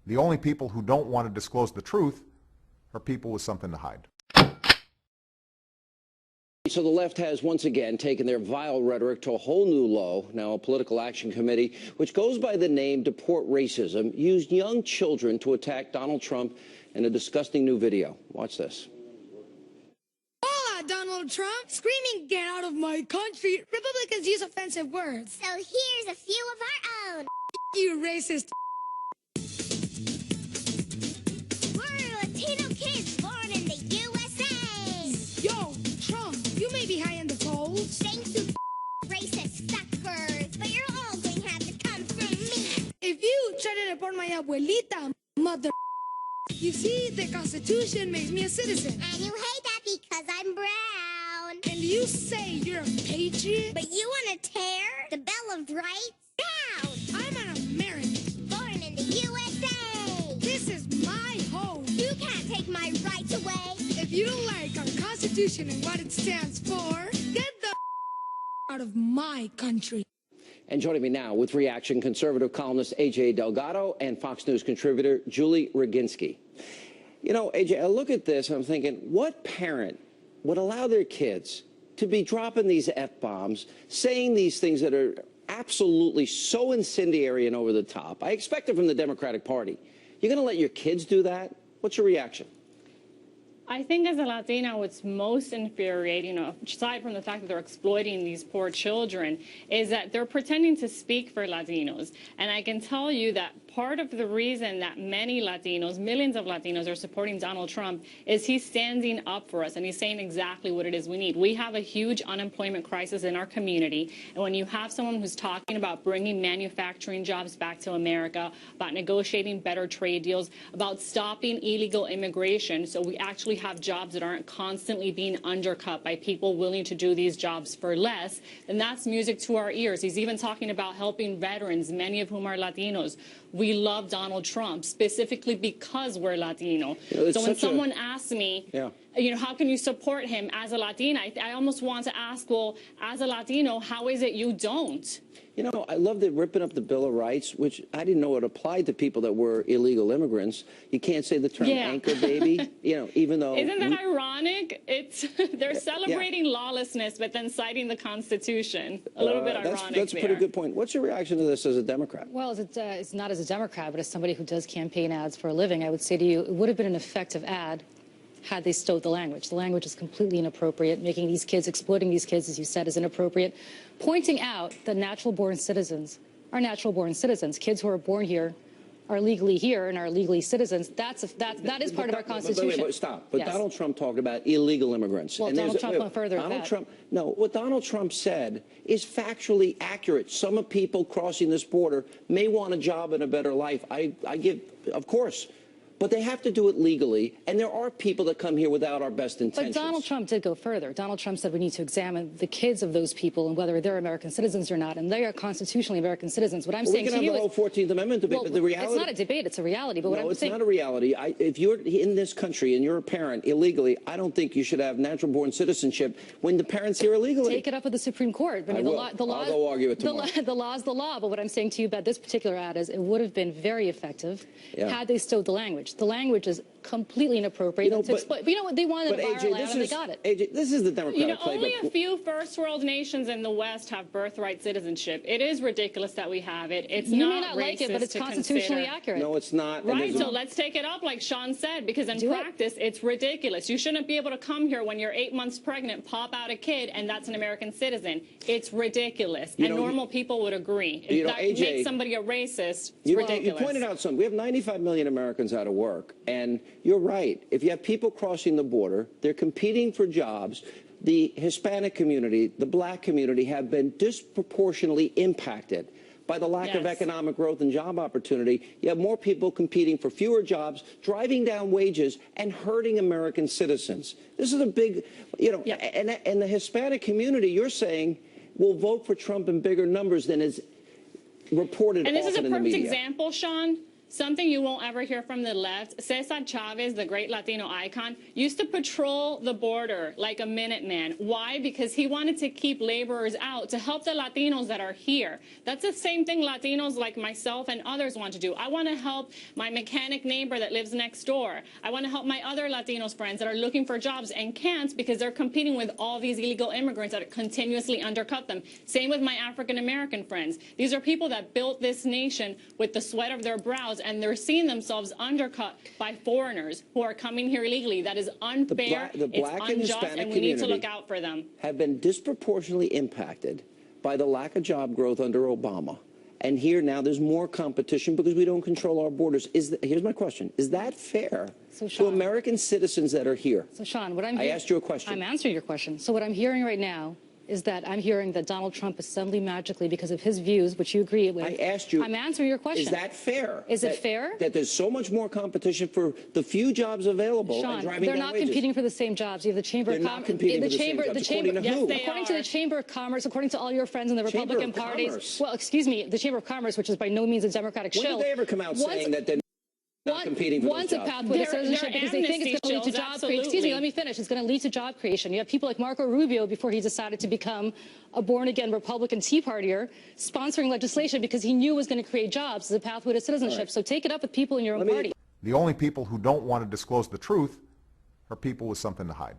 The only people who don't want to disclose the truth are people with something to hide. So the left has once again taken their vile rhetoric to a whole new low. Now a political action committee, which goes by the name Deport Racism, used young children to attack Donald Trump in a disgusting new video. Watch this. Hola, Donald Trump, screaming, "Get out of my country." Republicans use offensive words. So here's a few of our own. You racist. We're Latino kids born in the USA. Yo, Trump, you may be high in the polls. Thanks to racist suckers, but you're all going to have to come from me. If you try to deport my abuelita, mother. You see, the Constitution makes me a citizen. And you hate that because I'm brown. And you say you're a patriot? But you want to tear the Bill of Rights down. I'm an American. Born in the USA. This is my home. You can't take my rights away. If you don't like our Constitution and what it stands for, get the out of my country. And joining me now with reaction, conservative columnist A.J. Delgado and Fox News contributor Julie Roginski. You know, A.J., I look at this and I'm thinking, what parent would allow their kids to be dropping these F-bombs, saying these things that are absolutely so incendiary and over the top? I expect it from the Democratic Party. You're going to let your kids do that? What's your reaction? I think as a Latina, what's most infuriating, aside from the fact that they're exploiting these poor children, is that they're pretending to speak for Latinos. And I can tell you that part of the reason that many Latinos, millions of Latinos, are supporting Donald Trump is he's standing up for us and he's saying exactly what it is we need. We have a huge unemployment crisis in our community. And when you have someone who's talking about bringing manufacturing jobs back to America, about negotiating better trade deals, about stopping illegal immigration, so we actually have jobs that aren't constantly being undercut by people willing to do these jobs for less, then that's music to our ears. He's even talking about helping veterans, many of whom are Latinos. We love Donald Trump specifically because we're Latino. So when someone asks me, how can you support him as a Latina? I almost want to ask, well, as a Latino, how is it you don't? You know, I love the ripping up the Bill of Rights, which I didn't know it applied to people that were illegal immigrants. You can't say the term anchor baby, even though... Isn't that ironic? They're celebrating lawlessness, but then citing the Constitution. A little bit ironic. That's a pretty good point. What's your reaction to this as a Democrat? Well, it's not as a Democrat, but as somebody who does campaign ads for a living, I would say to you, it would have been an effective ad had they stowed the language. The language is completely inappropriate. Making these kids, exploiting these kids, as you said, is inappropriate. Pointing out that natural-born citizens are natural-born citizens. Kids who are born here are legally here and are legally citizens. That is part of our Constitution. But stop. But yes. Donald Trump talked about illegal immigrants. Well, and Donald Trump went further than that. What Donald Trump said is factually accurate. Some people crossing this border may want a job and a better life. I give, of course. But they have to do it legally, and there are people that come here without our best intentions. But Donald Trump did go further. Donald Trump said we need to examine the kids of those people and whether they're American citizens or not, and they are constitutionally American citizens. What I'm saying to you is... We can have the whole 14th Amendment debate, but the reality... It's not a debate, it's a reality. But what I'm saying... No, it's not a reality. If you're in this country and you're a parent illegally, I don't think you should have natural-born citizenship when the parent's here illegally. Take it up with the Supreme Court. I'll go argue it tomorrow. The law is the law, but what I'm saying to you about this particular ad is it would have been very effective had they stowed the language. The language is completely inappropriate to exploit. But you know what? They wanted a viral ad and they got it. AJ, this is the Democratic play. Only a few first world nations in the West have birthright citizenship. It is ridiculous that we have it. It's you not may not like it, but it's constitutionally accurate. No, it's not. Right, so let's take it up like Sean said, because in practice, it's ridiculous. You shouldn't be able to come here when you're 8 months pregnant, pop out a kid, and that's an American citizen. It's ridiculous. And normal people would agree. If that makes somebody a racist, it's ridiculous. You pointed out something. We have 95 million Americans out of work, and you're right. If you have people crossing the border, they're competing for jobs. The Hispanic community, the black community have been disproportionately impacted by the lack of economic growth and job opportunity. You have more people competing for fewer jobs, driving down wages, and hurting American citizens. This is a big, and the Hispanic community, you're saying, will vote for Trump in bigger numbers than is reported often in the media. And this is a perfect example, Sean. Something you won't ever hear from the left, Cesar Chavez, the great Latino icon, used to patrol the border like a Minuteman. Why? Because he wanted to keep laborers out to help the Latinos that are here. That's the same thing Latinos like myself and others want to do. I want to help my mechanic neighbor that lives next door. I want to help my other Latinos friends that are looking for jobs and can't because they're competing with all these illegal immigrants that continuously undercut them. Same with my African American friends. These are people that built this nation with the sweat of their brows, and they're seeing themselves undercut by foreigners who are coming here illegally. That is unfair, The black it's and unjust, Hispanic and we need to community look out for them. have been disproportionately impacted by the lack of job growth under Obama. And here now there's more competition because we don't control our borders. Here's my question. Is that fair to American citizens that are here? So, Sean, what I asked you a question. I'm answering your question. So what I'm hearing right now is that I'm hearing that Donald Trump is suddenly magically, because of his views, which you agree with. I asked you. I'm answering your question. Is that fair? Is it fair? That there's so much more competition for the few jobs available and Sean, driving they're down not wages. competing for the same jobs. You have the Chamber They're of not Commerce. competing for the same jobs. According to who? According to the Chamber of Commerce, according to all your friends in the Chamber Republican of parties. Commerce. Well, excuse me, the Chamber of Commerce, which is by no means a Democratic shill. When did they ever come out saying that they're not competing for those a jobs? pathway to citizenship because they think it's going to lead to job creation. Excuse me, let me finish. It's going to lead to job creation. You have people like Marco Rubio, before he decided to become a born-again Republican Tea Partier, sponsoring legislation because he knew it was going to create jobs as a pathway to citizenship. Right. So take it up with people in your own party. The only people who don't want to disclose the truth are people with something to hide.